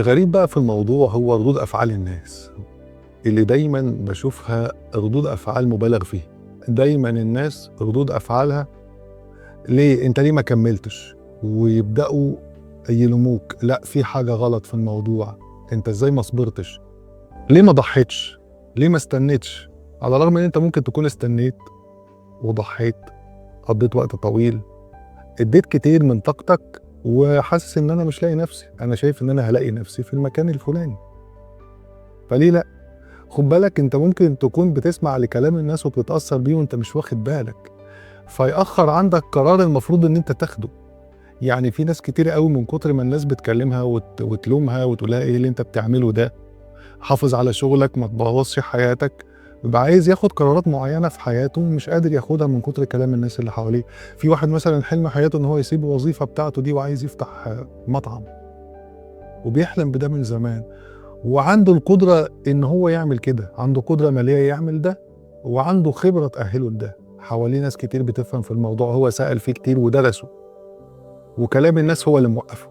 الغريب بقى في الموضوع هو ردود أفعال الناس، اللي دايمًا باشوفها ردود أفعال مُبالغ فيها. دايمًا الناس ردود أفعالها ليه، أنت ليه ما كمّلتش؟ ويبدأوا يلوموك، لأ في حاجة غلط في الموضوع، أنت إزاي ما صبرتش؟ ليه ما ضحيتش؟ ليه ما استنيتش؟ على الرغم إن أنت ممكن تكون استنيت وضحيت، قضيت وقت طويل، اديت كتير من طاقتك وحاسس إن أنا مش لاقي نفسي، أنا شايف إن أنا هالاقي نفسي في المكان الفلاني، فليه لأ؟ خُد بالك أنت ممكن تكون بتسمع لكلام الناس وبتتأثّر بيه وأنت مش واخد بالك، فيأخّر عندك قرار المفروض إن أنت تاخده. يعني في ناس كتيرة أوي من كتر ما الناس بتكلمها وتلومها وتقول لها إيه اللي أنت بتعمله ده، حافظ على شغلك ما تبوظش حياتك، بيبقى عايز ياخد قرارات معيّنة في حياته مش قادر ياخدها من كتر كلام الناس اللي حواليه. في واحد مثلًا حلم حياته إن هو يسيب الوظيفة بتاعته دي وعايز يفتح مطعم، وبيحلم بده من زمان. وعنده القدرة إن هو يعمل كده، عنده قدرة مالية يعمل ده، وعنده خبرة تأهّله لده، حواليه ناس كتير بتفهم في الموضوع، هو سأل فيه كتير ودرسه، وكلام الناس هو اللي موقّفه.